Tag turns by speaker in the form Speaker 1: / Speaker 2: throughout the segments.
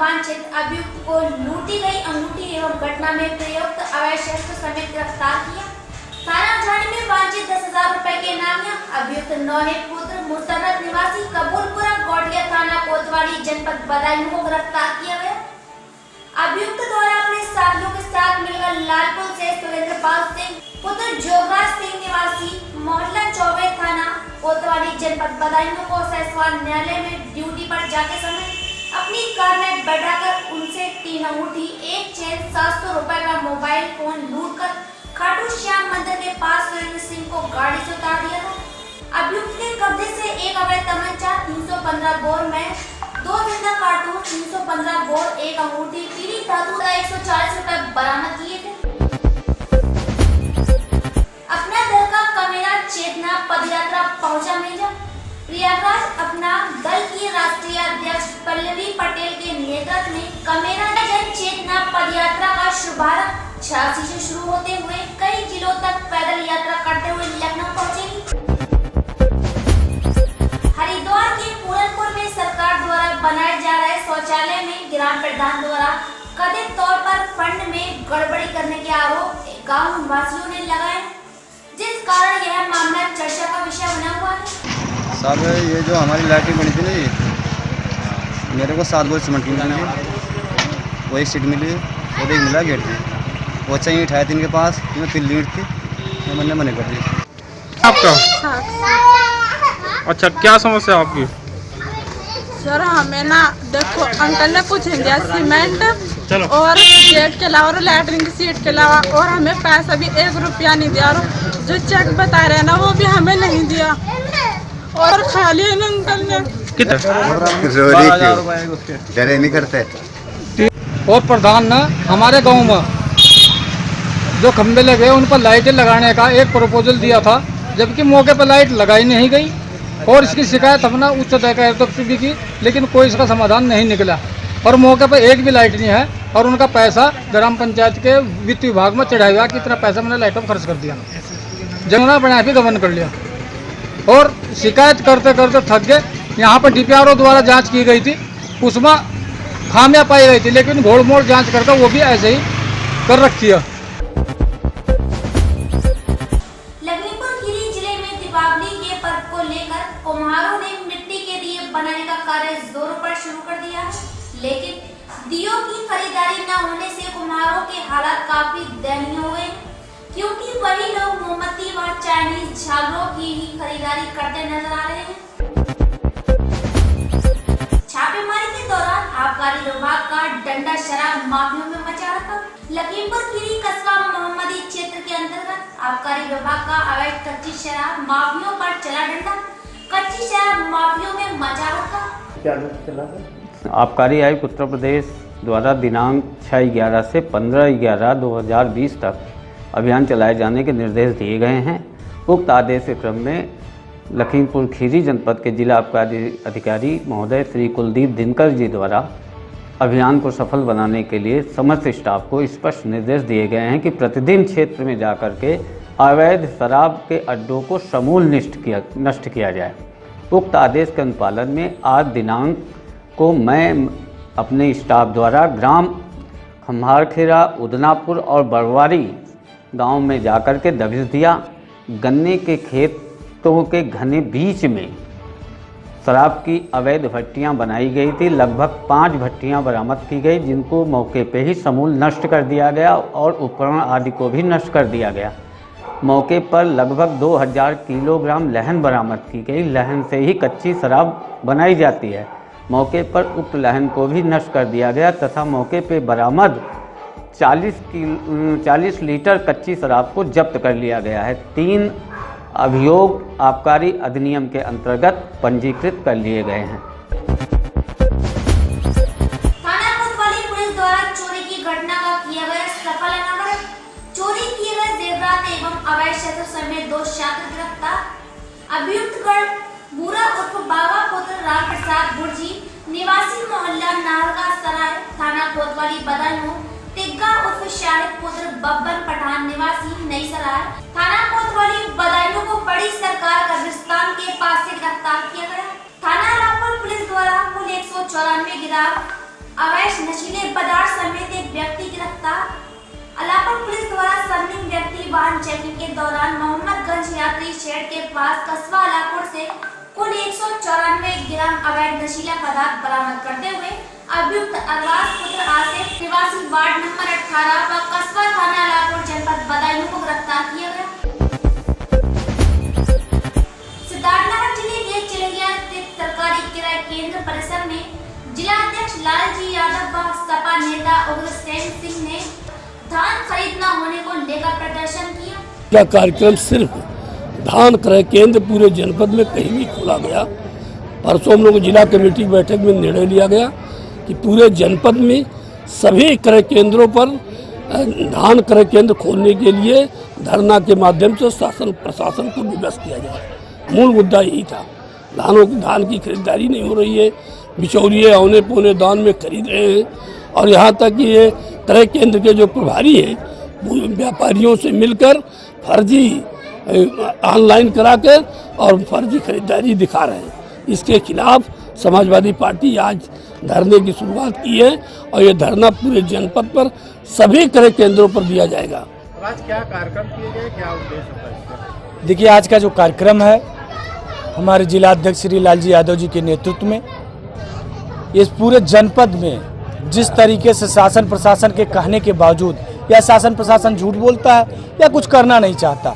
Speaker 1: वांछित अभियुक्त को लूटी गई अंगूठी एवं घटना में प्रयुक्त अवैध शस्त्र समेत गिरफ्तार किया। थाना उठाने में वांछित 10,000 रुपए के इनामिया अभियुक्त नौहे पुत्र मुस्तरद निवासी कबूलपुरा गौटिया थाना कोतवाली जनपद बदायूं को गिरफ्तार किया गया। अभियुक्त द्वारा अपने साथियों के साथ मिलकर लालपुर से सुरेंद्र पाल सिंह पुत्र जोगराज सिंह निवासी मोहल्ला चौबे थाना कोतवाली जनपद बदायूं को सैसवाल न्यायालय में ड्यूटी पर जाते समय अपनी कार में बैठाकर उनसे 3 अंगूठी, 1 चेन, 700 रुपए का मोबाइल फोन लूटकर खाटू श्याम मंदिर के पास सुरेंद्र सिंह को गाड़ी से उतार दिया था। अभियुक्त के कब्जे से एक अवैध तमंचा, 315 बोर में 2 जिंदा कारतूस, 315 बोर, 1 अंगूठी, पीली धातु का 140 रुपए बरामद किए थे। अपना दल का कमेरा चेतना पदयात्रा पहुंचा मेजा। प्रयागराज अपना दल की राष्ट्रीय अध्यक्ष पल्लवी पटेल के नेतृत्व में कमेरा जन चेतना पदयात्रा का शुभारंभ 86 से शुरू होते हुए कई जिलों तक पैदल यात्रा करते हुए लखनऊ पहुंचेगी। हरिद्वार के पूरनपुर में सरकार द्वारा बनाए जा रहे शौचालय में ग्राम प्रधान द्वारा कथित तौर पर फंड में गड़बड़ी करने के आरोप गांव वासियों ने लगाए, जिस कारण यह मामला चर्चा का विषय बना हुआ है।
Speaker 2: साहब ये जो हमारी लाइटिंग बनी थी ना, ये मेरे को 7 बोरी सीमेंट की मिली, वो 1 सीट मिली और 1 मिला गेट में। वो चाहिए उठाया थी इनके पास, मैं पिल्ली ईट थी, मैंने मना कर दी।
Speaker 3: आपका अच्छा क्या समस्या आपकी?
Speaker 4: सर हमें ना देखो अंकल ने कुछ दिया सीमेंट और गेट के अलावा और लैटरिन की सीट के अलावा, और हमें पैसा भी 1 रुपया नहीं दिया, और जो चेक बता रहे हैं ना वो भी हमें नहीं दिया, और खाली है अंकल ने।
Speaker 2: डरे नहीं करते।
Speaker 5: और प्रधान ने हमारे गांव में जो खंबे लगे उन पर लाइटें लगाने का एक प्रपोजल दिया था, जबकि मौके पर लाइट लगाई नहीं गई, और इसकी शिकायत हमने उच्च अधिकारी तक भी की, लेकिन कोई इसका समाधान नहीं निकला, और मौके पर एक भी लाइट नहीं है, और उनका पैसा ग्राम पंचायत के वित्त विभाग में चढ़ाया गया कि इतना पैसा मैंने लाइटों में खर्च कर दिया, जमुना बना भी गबन कर लिया, और शिकायत करते करते थक गए। यहाँ पर DPRO द्वारा जांच की गई थी, उसमें खामियां पाई गई थी, लेकिन घोड़ मोड़ जाँच करके वो भी ऐसे ही कर रखी है।
Speaker 1: बनाने का कार्य जोरों पर शुरू कर दिया है, लेकिन दियों की खरीदारी न होने से कुम्हारों के हालात काफी दयनीय हो गए, क्योंकि वही लोग मोमबत्ती व चाइनीज झालरों की ही खरीदारी करते नजर आ रहे हैं। छापेमारी के दौरान आबकारी विभाग का डंडा शराब माफियों में मचा रखा। लखीमपुर खीरी कस्बा मोहम्मदी क्षेत्र के अंतर्गत आबकारी विभाग का अवैध कच्ची शराब माफियों पर चला डंडा। कच्ची शराब माफियों में मचा रखा।
Speaker 6: आबकारी आयुक्त उत्तर प्रदेश द्वारा दिनांक 6/11 से 15/11/2020 तक अभियान चलाए जाने के निर्देश दिए गए हैं। उक्त आदेश के क्रम में लखीमपुर खीरी जनपद के जिला आबकारी अधिकारी महोदय श्री कुलदीप दिनकर जी द्वारा अभियान को सफल बनाने के लिए समस्त स्टाफ को स्पष्ट निर्देश दिए गए हैं कि प्रतिदिन क्षेत्र में जाकर के अवैध शराब के अड्डों को समूल नष्ट किया जाए। उक्त आदेश के अनुपालन में आज दिनांक को मैं अपने स्टाफ द्वारा ग्राम खम्हारखेड़ा, उदनापुर और बरवारी गांव में जाकर के दबिश दिया। गन्ने के खेतों के घने बीच में शराब की अवैध भट्टियां बनाई गई थी। लगभग 5 भट्टियां बरामद की गई, जिनको मौके पे ही समूल नष्ट कर दिया गया और उपकरण आदि को भी नष्ट कर दिया गया। मौके पर लगभग 2000 किलोग्राम लहन बरामद की गई। लहन से ही कच्ची शराब बनाई जाती है। मौके पर उक्त लहन को भी नष्ट कर दिया गया तथा मौके पर बरामद 40 लीटर कच्ची शराब को जब्त कर लिया गया है। 3 अभियोग आबकारी अधिनियम के अंतर्गत पंजीकृत कर लिए गए हैं।
Speaker 1: थाना कोतवाली पुलिस द्वारा चोरी की घटना का किया गया सफल अनावरण। चोरी किए गए जेवरात एवं अवैध शस्त्र समेत 2 छात्र गिरफ्तार। अभियुक्तगण बूरा उर्फ बाबा पुत्र राम प्रसाद बुर्जी निवासी मोहल्ला नारका सराय थाना कोतवाली बदायूं, तिग्गा उर्फ शाहिद पुत्र बब्बन पठान निवासी नई सराय थाना कोतवाली बदायूं को बड़ी सरकार कब्रिस्तान के पास से गिरफ्तार किया गया। थाना रामपुर पुलिस द्वारा कुल 194 गिराफ अवैध नशीले पदार्थ समेत एक व्यक्ति गिरफ्तार। अलापुर पुलिस द्वारा संदिग्ध व्यक्ति वाहन चेकिंग के दौरान मोहम्मदगंज यात्री शेड के पास कस्बा अलापुर से कुल 194 ग्राम अवैध नशीला पदार्थ बरामद करते हुए अभियुक्त अरबाज पुत्र आसिफ निवासी वार्ड नंबर 18 व कस्बा थाना अलापुर जनपद बदायूं को गिरफ्तार किया गया। सिद्धार्थनगर जिले के चिलैया स्थित सरकारी किराए केंद्र परिसर में जिला अध्यक्ष लालजी यादव व सपा नेता उग्रसेन सिंह ने धान खरीद न होने को लेकर प्रदर्शन किया।
Speaker 7: यह कार्यक्रम सिर्फ धान क्रय केंद्र पूरे जनपद में कहीं भी खोला गया। परसों हम लोग जिला कमेटी की बैठक में निर्णय लिया गया कि पूरे जनपद में सभी क्रय केंद्रों पर धान क्रय केंद्र खोलने के लिए धरना के माध्यम से शासन प्रशासन को विवश किया जाए। मूल मुद्दा यही था। धान की खरीदारी नहीं हो रही है, बिचौलिए औने पौने दान में खरीद रहे हैं और यहाँ तक कि ये क्रय केंद्र के जो प्रभारी हैं वो व्यापारियों से मिलकर फर्जी ऑनलाइन कराकर और फर्जी खरीदारी दिखा रहे हैं। इसके खिलाफ समाजवादी पार्टी आज धरने की शुरुआत की है और ये धरना पूरे जनपद पर सभी क्रय केंद्रों पर दिया जाएगा।
Speaker 8: आज क्या कार्यक्रम किए गए, क्या उद्देश्य है?
Speaker 9: देखिए, आज का जो कार्यक्रम है हमारे जिला अध्यक्ष श्री लालजी यादव जी के नेतृत्व में इस पूरे जनपद में जिस तरीके से शासन प्रशासन के कहने के बावजूद या शासन प्रशासन झूठ बोलता है या कुछ करना नहीं चाहता,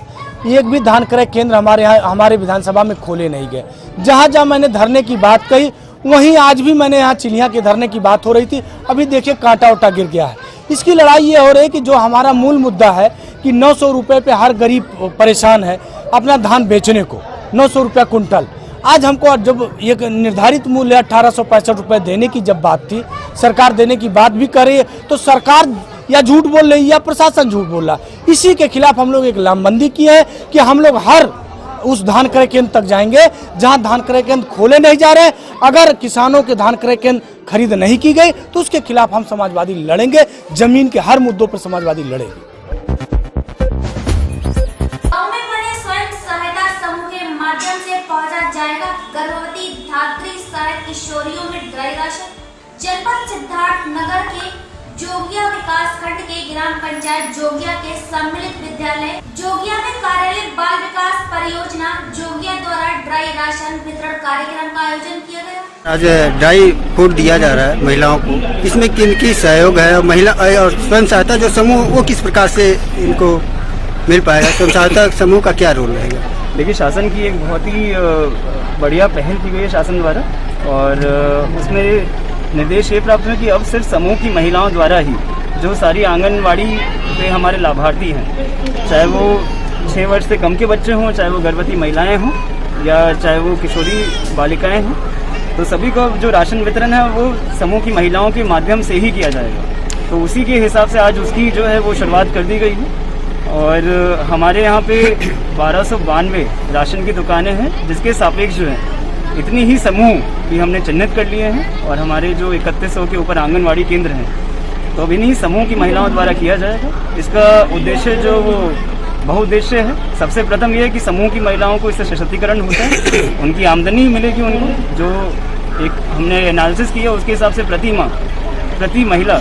Speaker 9: एक भी धान क्रय केंद्र हमारे विधानसभा में खोले नहीं गए। जहाँ जहाँ मैंने धरने की बात कही वहीं आज भी मैंने यहाँ चिलिया के धरने की बात हो रही थी। अभी देखिए कांटा उटा गिर गया है। इसकी लड़ाई ये हो रही है कि जो हमारा मूल मुद्दा है कि 900 रुपये पे हर गरीब परेशान है अपना धान बेचने को, 900 रुपया कुंटल। आज हमको जब एक निर्धारित मूल्य 1865 रुपये देने की जब बात थी, सरकार देने की बात भी कर रही है, तो सरकार या झूठ बोल रही है या प्रशासन झूठ बोल रहा है। इसी के खिलाफ हम लोग एक लामबंदी की है कि हम लोग हर उस धान क्रय केंद्र तक जाएंगे जहां धान क्रय केंद्र खोले नहीं जा रहे। अगर किसानों के धान क्रय केंद्र खरीद नहीं की गई तो उसके खिलाफ हम समाजवादी लड़ेंगे। जमीन के हर मुद्दों पर समाजवादी लड़ेंगे।
Speaker 1: गाँव में बने स्वयं सहायता समूह के माध्यम से पहुंचा जाएगा गर्भवती धात्री सहित किशोरियों में ड्राई राशन। जनपद सिद्धार्थ नगर के जोगिया विकास खंड के ग्राम पंचायत जोगिया के सम्मिलित विद्यालय जोगिया में कार्यालय बाल विकास परियोजना जोगिया द्वारा ड्राई राशन वितरण कार्यक्रम का आयोजन किया गया।
Speaker 2: आज ड्राई फूड दिया जा रहा है महिलाओं को। इसमें किनकी सहयोग है और महिला और स्वयं सहायता जो समूह वो किस प्रकार से इनको मिल पाएगा? स्वयं सहायता समूह का क्या रोल रहेगा?
Speaker 10: देखिए, शासन की एक बहुत ही बढ़िया पहल की गई है शासन द्वारा और उसमें निर्देश ये प्राप्त है कि अब सिर्फ समूह की महिलाओं द्वारा ही जो सारी आंगनवाड़ी पे हमारे लाभार्थी हैं, चाहे वो 6 वर्ष से कम के बच्चे हों, चाहे वो गर्भवती महिलाएं हों या चाहे वो किशोरी बालिकाएं हों, तो सभी को जो राशन वितरण है वो समूह की महिलाओं के माध्यम से ही किया जाएगा। तो उसी के हिसाब से आज उसकी जो है वो शुरुआत कर दी गई है और हमारे यहाँ पे 1292 राशन की दुकानें हैं, जिसके सापेक्ष जो है इतनी ही समूह भी हमने चिन्हित कर लिए हैं और हमारे जो 3100 के ऊपर आंगनवाड़ी केंद्र हैं तो अब इन्हीं समूह की महिलाओं द्वारा किया जाएगा। इसका उद्देश्य जो वो बहुउद्देश्य है। सबसे प्रथम ये है कि समूह की महिलाओं को इससे सशक्तिकरण होता है, उनकी आमदनी मिलेगी उनको। जो एक हमने एनालिसिस किया उसके हिसाब से प्रति महिला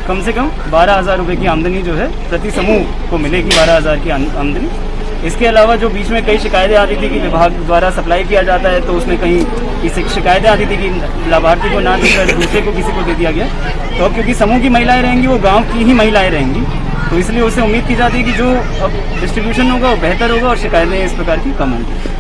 Speaker 10: कम से कम 12,000 रुपये की आमदनी जो है प्रति समूह को मिलेगी, 12,000 की आमदनी। इसके अलावा जो बीच में कई शिकायतें आती थी कि विभाग द्वारा सप्लाई किया जाता है तो उसमें कहीं शिकायतें आती थी कि लाभार्थी को ना देकर दूसरे को किसी को दे दिया गया। तो अब क्योंकि समूह की महिलाएं रहेंगी वो गांव की ही महिलाएं रहेंगी, तो इसलिए उससे उम्मीद की जाती है कि जो अब डिस्ट्रीब्यूशन होगा वो बेहतर होगा और शिकायतें इस प्रकार की कम होंगी।